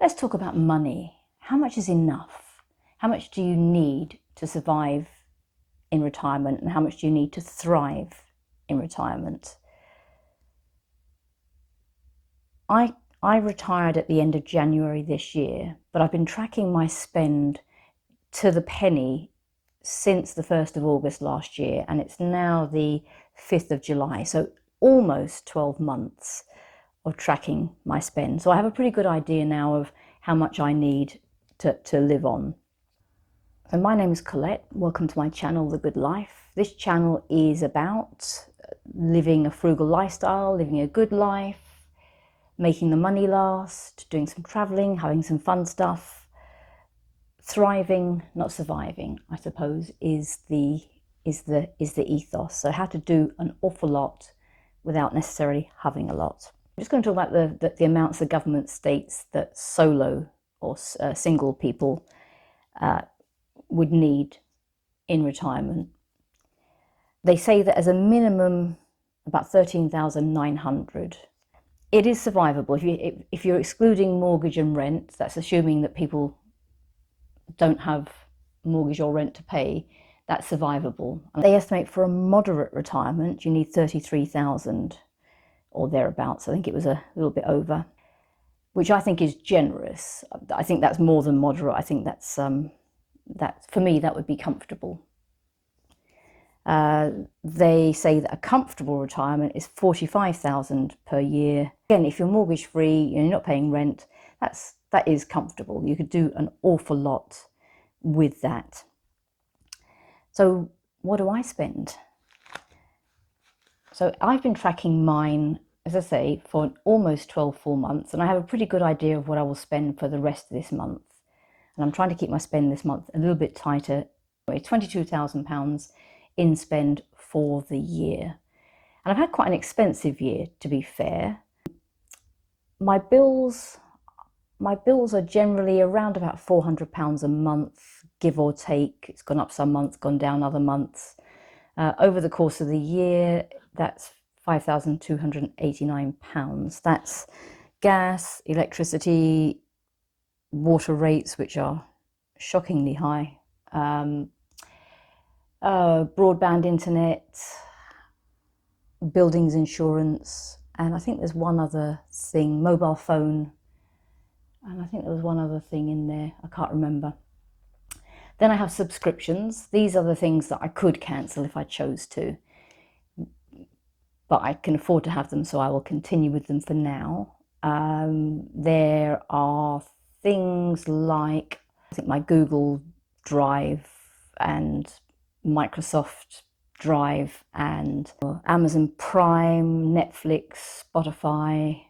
Let's talk about money. How much is enough? How much do you need to survive in retirement, and how much do you need to thrive in retirement? I retired at the end of January this year, but I've been tracking my spend to the penny since the 1st of August last year, and it's now the 5th of July, so almost 12 months of tracking my spend. So I have a pretty good idea now of how much I need to live on. So my name is Colette. Welcome to my channel, The Good Life. This channel is about living a frugal lifestyle, living a good life, making the money last, doing some traveling, having some fun stuff. Thriving, not surviving, I suppose, is the ethos. So how to do an awful lot without necessarily having a lot. I'm just going to talk about the amounts the government states that solo or single people would need in retirement. They say that as a minimum about 13,900. It is survivable. If you're excluding mortgage and rent, that's assuming that people don't have mortgage or rent to pay, that's survivable. And they estimate for a moderate retirement you need 33,000 or thereabouts. I think it was a little bit over, which I think is generous. I think that's more than moderate. I think that's for me that would be comfortable. They say that a comfortable retirement is 45,000 per year. Again, if you're mortgage free, you're not paying rent, that is comfortable. You could do an awful lot with that. So what do I spend? So I've been tracking mine, as I say, for almost 12 full months, and I have a pretty good idea of what I will spend for the rest of this month. And I'm trying to keep my spend this month a little bit tighter. £22,000 in spend for the year. And I've had quite an expensive year, to be fair. My bills are generally around about £400 a month, give or take. It's gone up some months, gone down other months. Over the course of the year, that's £5,289. That's gas, electricity, water rates, which are shockingly high, broadband internet, buildings insurance, and I think there's one other thing, mobile phone, and I think there was one other thing in there, I can't remember. Then I have subscriptions. These are the things that I could cancel if I chose to, but I can afford to have them, so I will continue with them for now. There are things like, I think, my Google Drive and Microsoft Drive and Amazon Prime, Netflix, Spotify,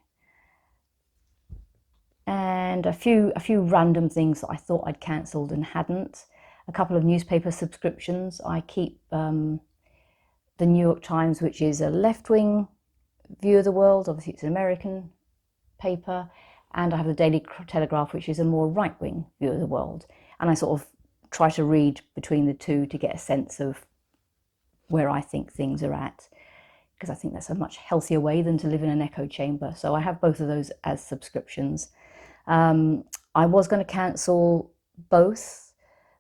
and a few random things that I thought I'd cancelled and hadn't. A couple of newspaper subscriptions. I keep the New York Times, which is a left-wing view of the world. Obviously it's an American paper. And I have the Daily Telegraph, which is a more right-wing view of the world. And I sort of try to read between the two to get a sense of where I think things are at, because I think that's a much healthier way than to live in an echo chamber. So I have both of those as subscriptions. I was going to cancel both,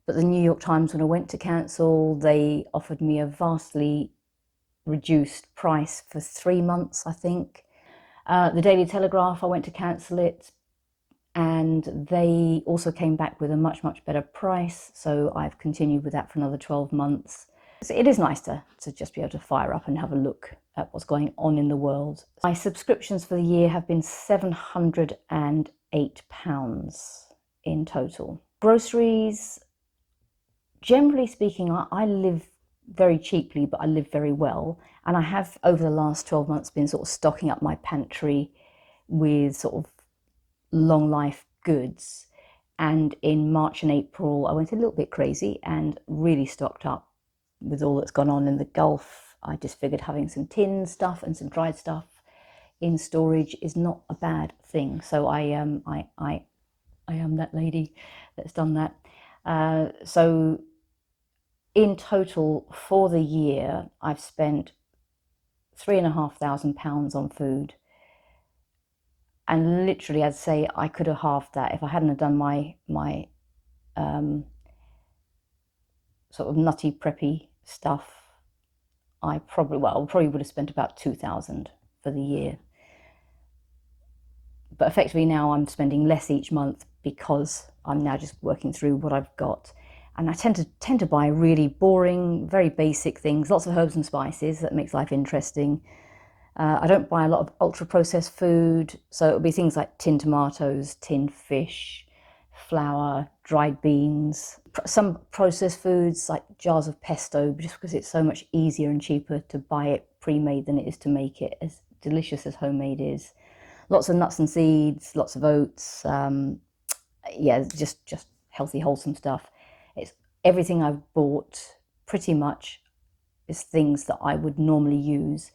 but the New York Times, when I went to cancel, they offered me a vastly reduced price for 3 months, I think. The Daily Telegraph, I went to cancel it, and they also came back with a much better price, so I've continued with that for another 12 months. So it is nice to just be able to fire up and have a look at what's going on in the world. My subscriptions for the year have been £708 in total. Groceries, generally speaking, I live very cheaply, but I live very well. And I have, over the last 12 months, been sort of stocking up my pantry with sort of long life goods. And in March and April, I went a little bit crazy and really stocked up with all that's gone on in the Gulf. I just figured having some tinned stuff and some dried stuff in storage is not a bad thing. So I am that lady that's done that. So in total for the year, I've spent £3,500 on food. And literally, I'd say I could have halved that if I hadn't have done my sort of nutty preppy stuff. I probably would have spent about 2,000 for the year. But effectively now I'm spending less each month because I'm now just working through what I've got. And I tend to buy really boring, very basic things, lots of herbs and spices. That makes life interesting. I don't buy a lot of ultra processed food, so it'll be things like tinned tomatoes, tinned fish, flour, dried beans. Some processed foods like jars of pesto, just because it's so much easier and cheaper to buy it pre-made than it is to make it, as delicious as homemade is. Lots of nuts and seeds, lots of oats. Yeah, just healthy, wholesome stuff. It's everything I've bought pretty much is things that I would normally use.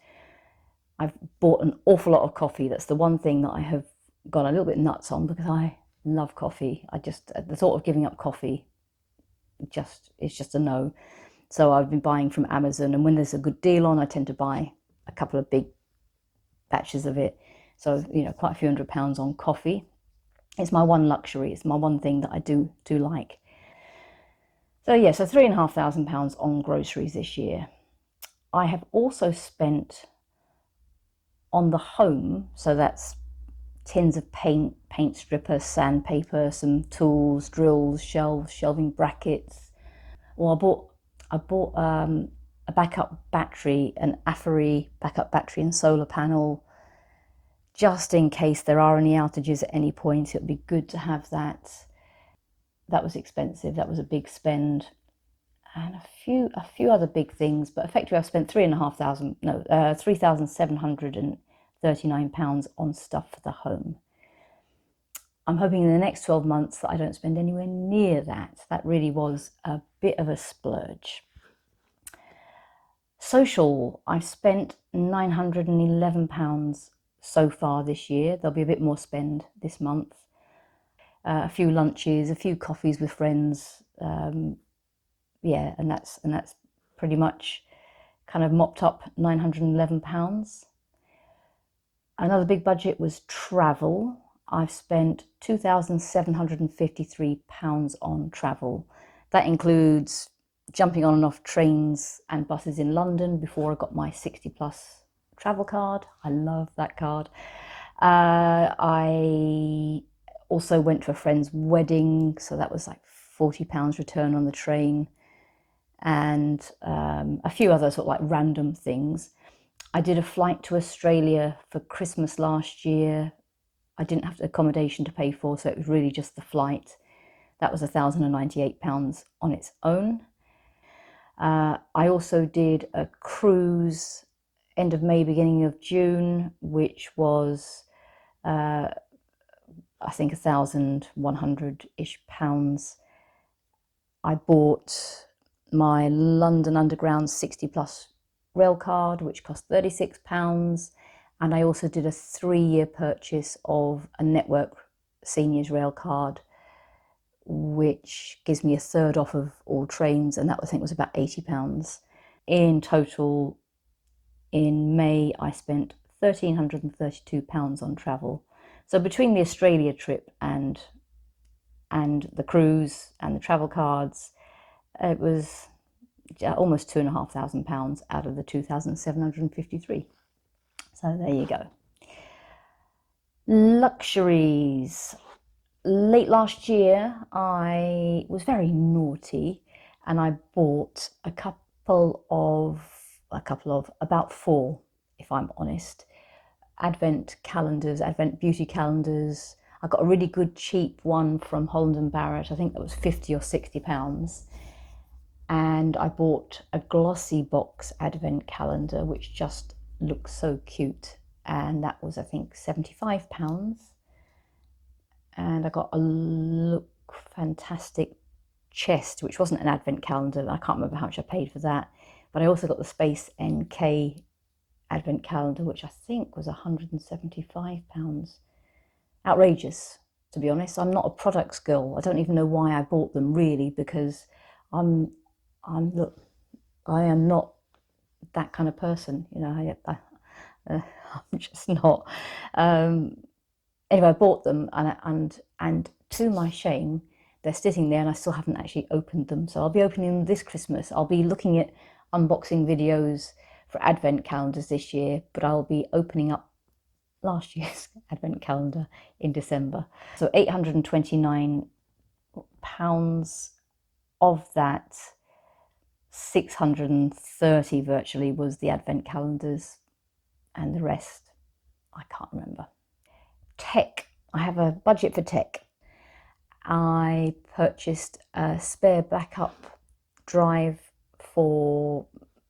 I've bought an awful lot of coffee. That's the one thing that I have gone a little bit nuts on because I love coffee. The thought of giving up coffee it's just a no. So I've been buying from Amazon, and when there's a good deal on, I tend to buy a couple of big batches of it. So, quite a few £100 on coffee. It's my one luxury. It's my one thing that I do like. So yeah, so £3,500 on groceries this year. I have also spent on the home, so that's tins of paint, paint strippers, sandpaper, some tools, drills, shelves, shelving brackets. Well, I bought a backup battery, an Affery backup battery and solar panel, just in case there are any outages at any point. It would be good to have that. That was expensive. That was a big spend. And a few other big things, but effectively I've spent £3,739 on stuff for the home. I'm hoping in the next 12 months that I don't spend anywhere near that. That really was a bit of a splurge. Social, I've spent £911 so far this year. There'll be a bit more spend this month. A few lunches, a few coffees with friends. Yeah, and that's pretty much kind of mopped up £911. Another big budget was travel. I've spent £2,753 on travel. That includes jumping on and off trains and buses in London before I got my 60 plus travel card. I love that card. I also went to a friend's wedding, so that was like £40 return on the train, and a few other sort of like random things. I did a flight to Australia for Christmas last year. I didn't have accommodation to pay for, so it was really just the flight. That was £1,098 on its own. I also did a cruise end of May, beginning of June, which was I think £1,100-ish. I bought my London Underground 60 plus rail card, which cost £36. And I also did a 3-year purchase of a Network Seniors rail card, which gives me a third off of all trains. And that I think was about £80. In total, in May, I spent £1,332 on travel. So between the Australia trip and the cruise and the travel cards, it was almost £2,500 out of the 2,753. So there you go. Luxuries. Late last year, I was very naughty and I bought about 4, if I'm honest, advent calendars, advent beauty calendars. I got a really good cheap one from Holland and Barrett. I think that was £50 or £60. And I bought a glossy box advent calendar, which just looks so cute. And that was, I think, £75. And I got a Look Fantastic chest, which wasn't an advent calendar. I can't remember how much I paid for that. But I also got the Space NK advent calendar, which I think was £175. Outrageous, to be honest. I'm not a products girl. I don't even know why I bought them, really, because I am not that kind of person. I'm just not. Anyway, I bought them, and to my shame, they're sitting there and I still haven't actually opened them. So I'll be opening them this Christmas. I'll be looking at unboxing videos for advent calendars this year, but I'll be opening up last year's advent calendar in December. So £829, of that 630 virtually was the advent calendars, and the rest I can't remember. Tech, I have a budget for tech. I purchased a spare backup drive for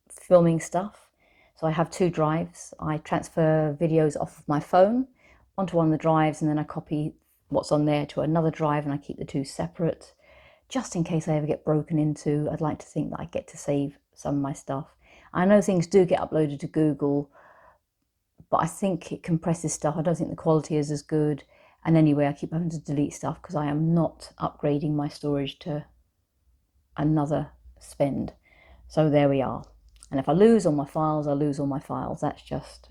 filming stuff. So I have 2 drives. I transfer videos off of my phone onto one of the drives, and then I copy what's on there to another drive, and I keep the 2 separate. Just in case I ever get broken into, I'd like to think that I get to save some of my stuff. I know things do get uploaded to Google, but I think it compresses stuff. I don't think the quality is as good. And anyway, I keep having to delete stuff because I am not upgrading my storage to another spend. So there we are. And if I lose all my files, I lose all my files. That's just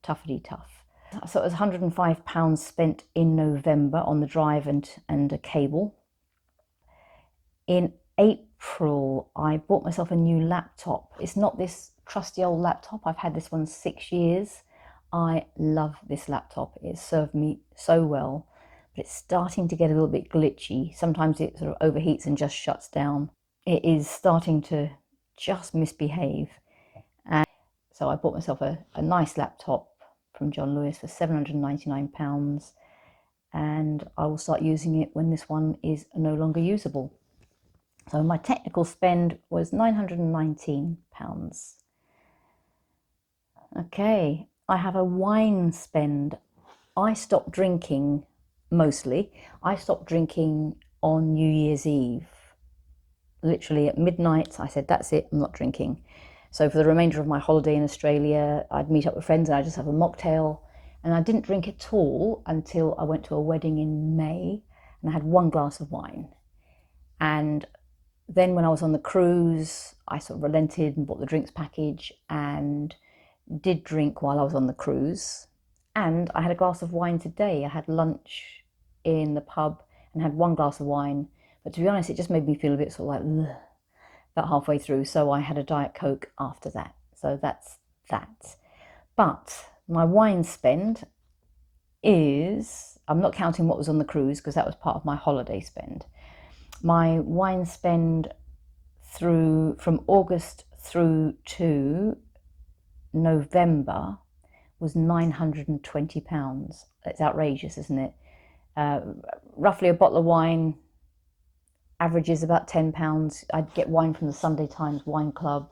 toughety tough. So it was £105 spent in November on the drive and a cable. In April, I bought myself a new laptop. It's not this trusty old laptop. I've had this one 6 years. I love this laptop. It served me so well, but it's starting to get a little bit glitchy. Sometimes it sort of overheats and just shuts down. It is starting to just misbehave. And so I bought myself a nice laptop from John Lewis for £799, and I will start using it when this one is no longer usable. So my technical spend was £919. Okay, I have a wine spend. I stopped drinking, mostly. I stopped drinking on New Year's Eve. Literally at midnight, I said, that's it, I'm not drinking. So for the remainder of my holiday in Australia, I'd meet up with friends and I'd just have a mocktail. And I didn't drink at all until I went to a wedding in May, and I had 1 glass of wine. And then when I was on the cruise, I sort of relented and bought the drinks package and did drink while I was on the cruise. And I had a glass of wine today. I had lunch in the pub and had 1 glass of wine. But to be honest, it just made me feel a bit sort of like, ugh, about halfway through. So I had a Diet Coke after that. So that's that. But my wine spend is, I'm not counting what was on the cruise because that was part of my holiday spend. My wine spend from August through to November was £920. It's outrageous, isn't it? Roughly a bottle of wine averages about £10. I'd get wine from the Sunday Times Wine Club.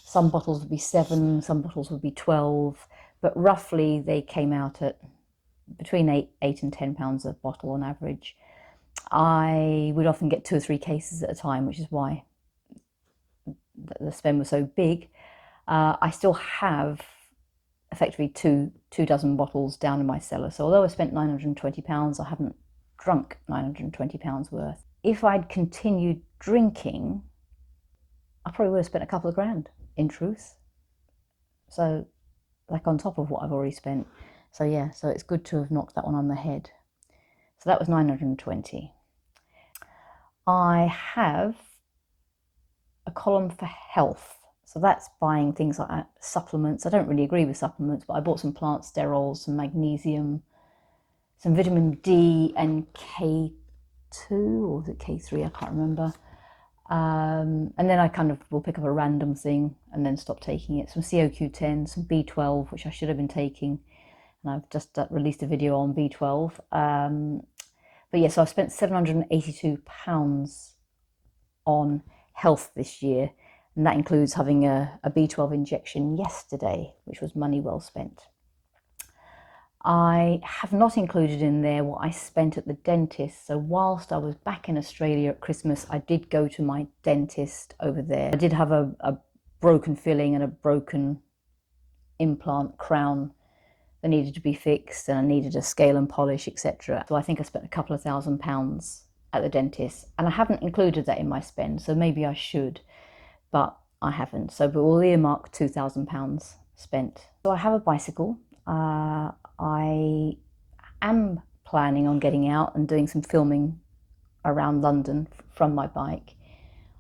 Some bottles would be 7, some bottles would be 12, but roughly they came out at between eight and £10 a bottle on average. I would often get 2 or 3 cases at a time, which is why the spend was so big. I still have effectively two dozen bottles down in my cellar. So although I spent £920, I haven't drunk £920 worth. If I'd continued drinking, I probably would have spent a couple of grand, in truth. So, like on top of what I've already spent. So yeah, so it's good to have knocked that one on the head. So that was 920. I have a column for health. So that's buying things like supplements. I don't really agree with supplements, but I bought some plant sterols, some magnesium, some vitamin D and K2, or was it K3? I can't remember. And then I kind of will pick up a random thing and then stop taking it. Some CoQ10, some B12, which I should have been taking. And I've just released a video on B12. But yeah, so I've spent £782 on health this year. And that includes having a B12 injection yesterday, which was money well spent. I have not included in there what I spent at the dentist. So whilst I was back in Australia at Christmas, I did go to my dentist over there. I did have a broken filling and a broken implant crown that needed to be fixed, and I needed a scale and polish, etc. So I think I spent a couple of £1,000 at the dentist, and I haven't included that in my spend, so maybe I should, but I haven't. So but we'll earmark £2,000 spent. So I have a bicycle. I am planning on getting out and doing some filming around London from my bike.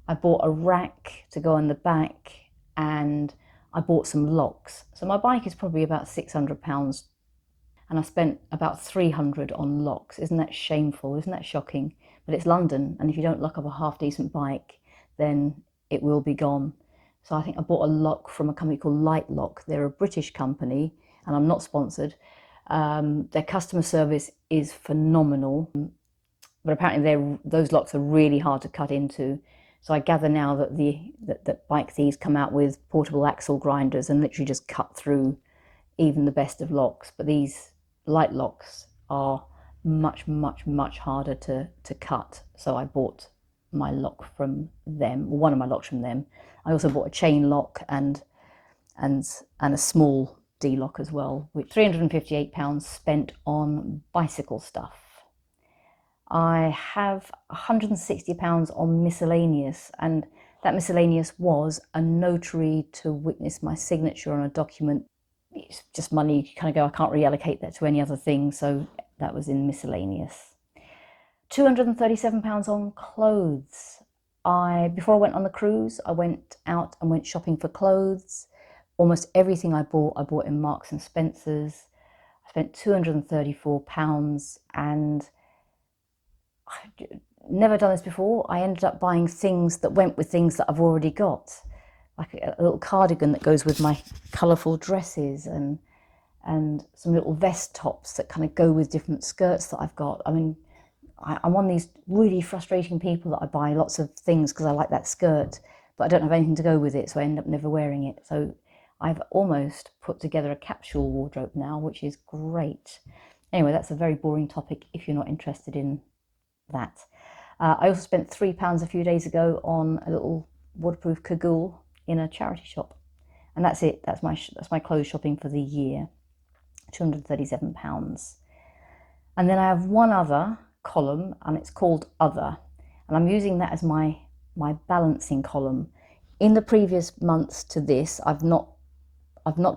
I bought a rack to go on the back, and I bought some locks. So my bike is probably about £600, and I spent about 300 on locks. Isn't that shameful? Isn't that shocking? But it's London, and if you don't lock up a half decent bike, then it will be gone. So I think I bought a lock from a company called Light Lock. They're a British company, and I'm not sponsored. Their customer service is phenomenal, but apparently those locks are really hard to cut into. So I gather now that that bike thieves come out with portable axle grinders and literally just cut through even the best of locks. But these Light Locks are much, much, much harder to cut. So I bought my lock from them, one of my locks from them. I also bought a chain lock and a small D lock as well, with £358 spent on bicycle stuff. I have £160 on miscellaneous, and that miscellaneous was a notary to witness my signature on a document. It's just money. You kind of go, I can't reallocate that to any other thing, so that was in miscellaneous. £237 on clothes. Before I went on the cruise, I went out and went shopping for clothes. Almost everything I bought in Marks and Spencer's. I spent £234, and I've never done this before. I ended up buying things that went with things that I've already got, like a little cardigan that goes with my colourful dresses, and some little vest tops that kind of go with different skirts that I've got. I mean, I'm one of these really frustrating people that I buy lots of things because I like that skirt, but I don't have anything to go with it, so I end up never wearing it. So I've almost put together a capsule wardrobe now, which is great. Anyway, that's a very boring topic if you're not interested in that. I also spent £3 a few days ago on a little waterproof cagoule in a charity shop, and that's it. That's my clothes shopping for the year, £237. And then I have one other column, and it's called Other, and I'm using that as my balancing column. In the previous months to this, I've not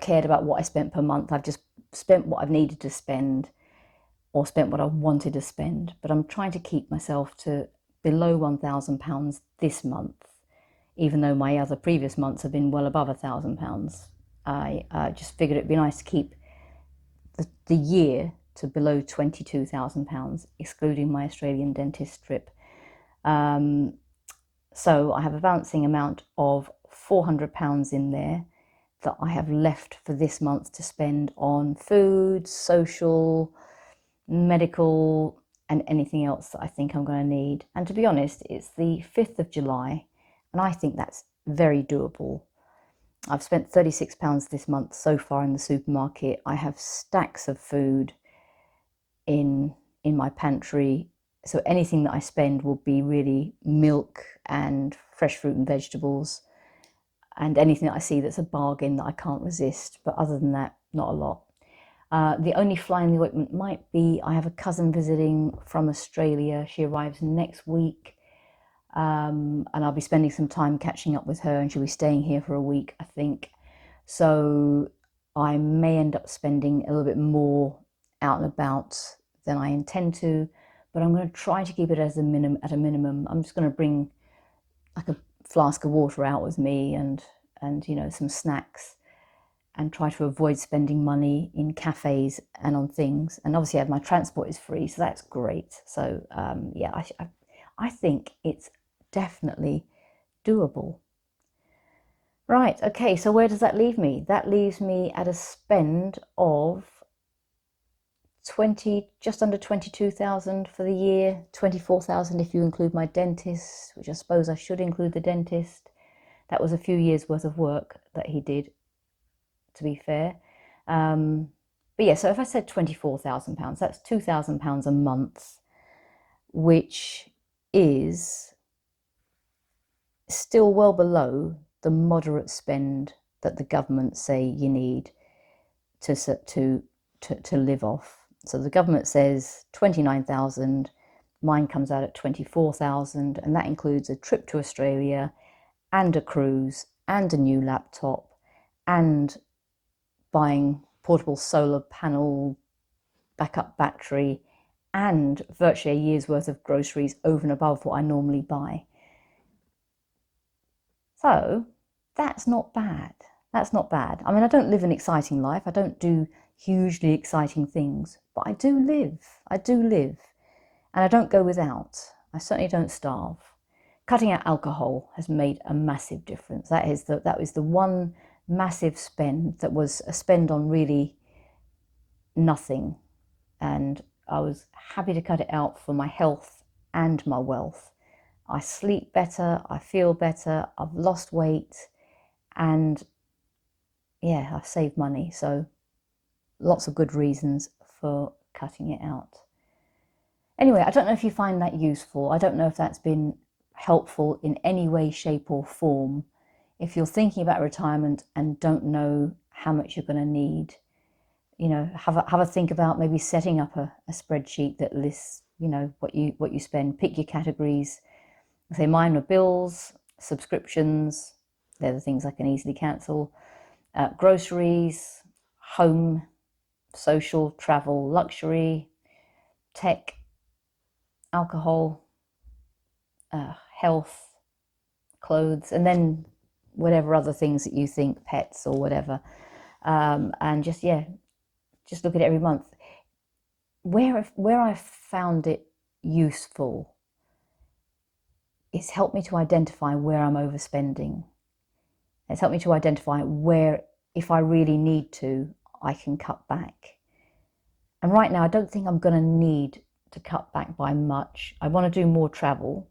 cared about what I spent per month. I've just spent what I've needed to spend, or spent what I wanted to spend. But I'm trying to keep myself to below £1,000 this month, even though my other previous months have been well above £1,000. I just figured it'd be nice to keep the year to below £22,000, excluding my Australian dentist trip. So I have a balancing amount of £400 in there that I have left for this month to spend on food, social, medical, and anything else that I think I'm going to need. And to be honest, it's the 5th of July, and I think that's very doable. I've spent £36 this month so far in the supermarket. I have stacks of food in my pantry, so anything that I spend will be really milk and fresh fruit and vegetables, and anything that I see that's a bargain that I can't resist. But other than that, not a lot. The only fly in the ointment might be I have a cousin visiting from Australia. She arrives next week, and I'll be spending some time catching up with her, and she'll be staying here for a week, I think. So I may end up spending a little bit more out and about than I intend to, but I'm going to try to keep it as a minimum. I'm just going to bring like a flask of water out with me, and some snacks, and try to avoid spending money in cafes and on things. And obviously, my transport is free, so that's great. So yeah, I think it's definitely doable. Right, okay, so where does that leave me? That leaves me at a spend of just under 22,000 for the year, 24,000 if you include my dentist, which I suppose I should include the dentist. That was a few years worth of work that he did, to be fair. But yeah, so if I said £24,000, that's £2,000 a month, which is still well below the moderate spend that the government say you need to live off. So the government says 29,000, mine comes out at 24,000, and that includes a trip to Australia and a cruise and a new laptop and buying portable solar panel backup battery, and virtually a year's worth of groceries over and above what I normally buy. So that's not bad. That's not bad. I mean, I don't live an exciting life. I don't do hugely exciting things, but I do live. I do live. And I don't go without. I certainly don't starve. Cutting out alcohol has made a massive difference. That was the one massive spend that was a spend on really nothing. And I was happy to cut it out for my health and my wealth. I sleep better, I feel better, I've lost weight, and yeah, I've saved money. So lots of good reasons for cutting it out. Anyway, I don't know if you find that useful. I don't know if that's been helpful in any way, shape or form. If you're thinking about retirement and don't know how much you're going to need, have a think about maybe setting up a spreadsheet that lists, what you spend. Pick your categories. Say mine are bills, subscriptions. They're the things I can easily cancel. Groceries, home, social, travel, luxury, tech, alcohol, health, clothes, and then whatever other things that you think, pets or whatever. And just look at it every month. Where I've found it useful, it's helped me to identify where I'm overspending. It's helped me to identify where, if I really need to, I can cut back. And right now, I don't think I'm going to need to cut back by much. I want to do more travel.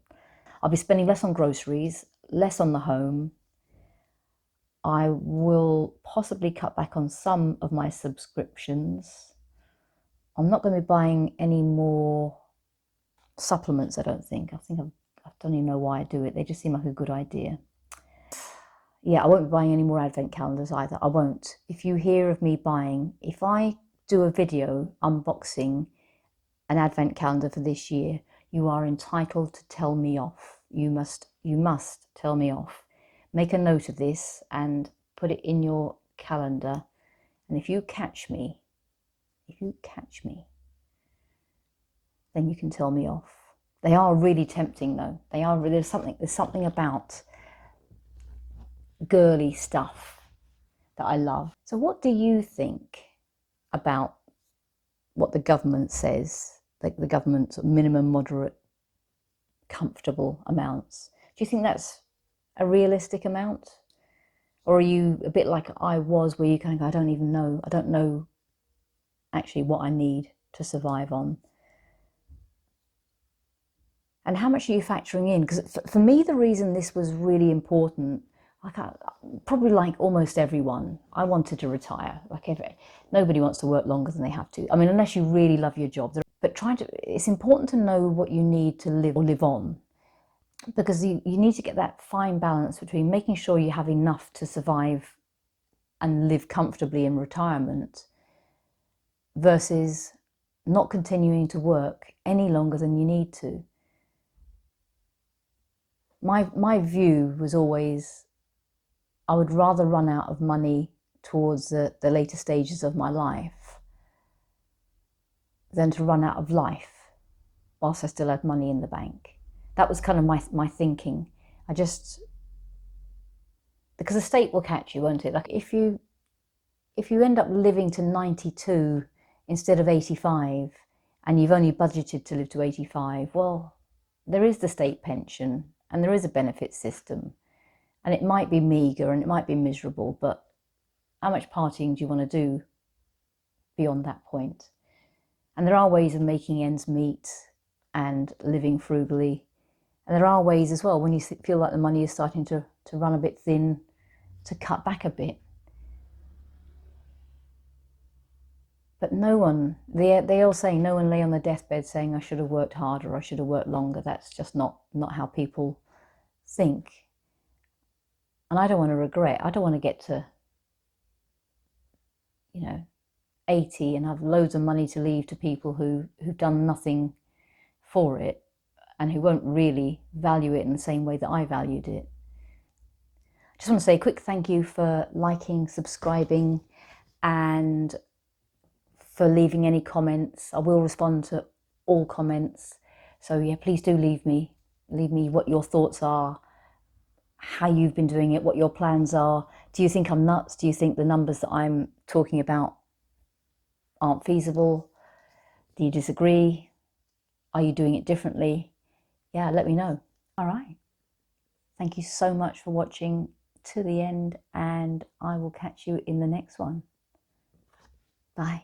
I'll be spending less on groceries, less on the home. I will possibly cut back on some of my subscriptions. I'm not going to be buying any more supplements, I don't think. I don't even know why I do it. They just seem like a good idea. Yeah, I won't be buying any more advent calendars either. I won't. If you hear of me buying, if I do a video unboxing an advent calendar for this year, you are entitled to tell me off. You must tell me off. Make a note of this and put it in your calendar. And if you catch me, then you can tell me off. They are really tempting though. There's something about girly stuff that I love. So what do you think about what the government says, like the government's minimum, moderate, comfortable amounts? Do you think that's a realistic amount? Or are you a bit like I was, where you kind of go, I don't know actually what I need to survive on? And how much are you factoring in? Because for me, the reason this was really important, probably like almost everyone, I wanted to retire. Nobody wants to work longer than they have to. I mean, unless you really love your job. But it's important to know what you need to live on. Because you need to get that fine balance between making sure you have enough to survive and live comfortably in retirement versus not continuing to work any longer than you need to. My view was always, I would rather run out of money towards the later stages of my life than to run out of life whilst I still had money in the bank. That was kind of my thinking. Because the state will catch you, won't it? Like if you end up living to 92 instead of 85, and you've only budgeted to live to 85, well, there is the state pension and there is a benefit system, and it might be meagre and it might be miserable, but how much partying do you want to do beyond that point? And there are ways of making ends meet and living frugally. And there are ways as well, when you feel like the money is starting to run a bit thin, to cut back a bit. But they all say, no one lay on their deathbed saying, I should have worked harder, I should have worked longer. That's just not how people think. And I don't want to regret. I don't want to get to, 80 and have loads of money to leave to people who've done nothing for it and who won't really value it in the same way that I valued it. I just want to say a quick thank you for liking, subscribing, and for leaving any comments. I will respond to all comments. So yeah, please do leave me what your thoughts are, how you've been doing it, what your plans are. Do you think I'm nuts? Do you think the numbers that I'm talking about aren't feasible? Do you disagree? Are you doing it differently? Yeah, let me know. All right. Thank you so much for watching to the end, and I will catch you in the next one. Bye.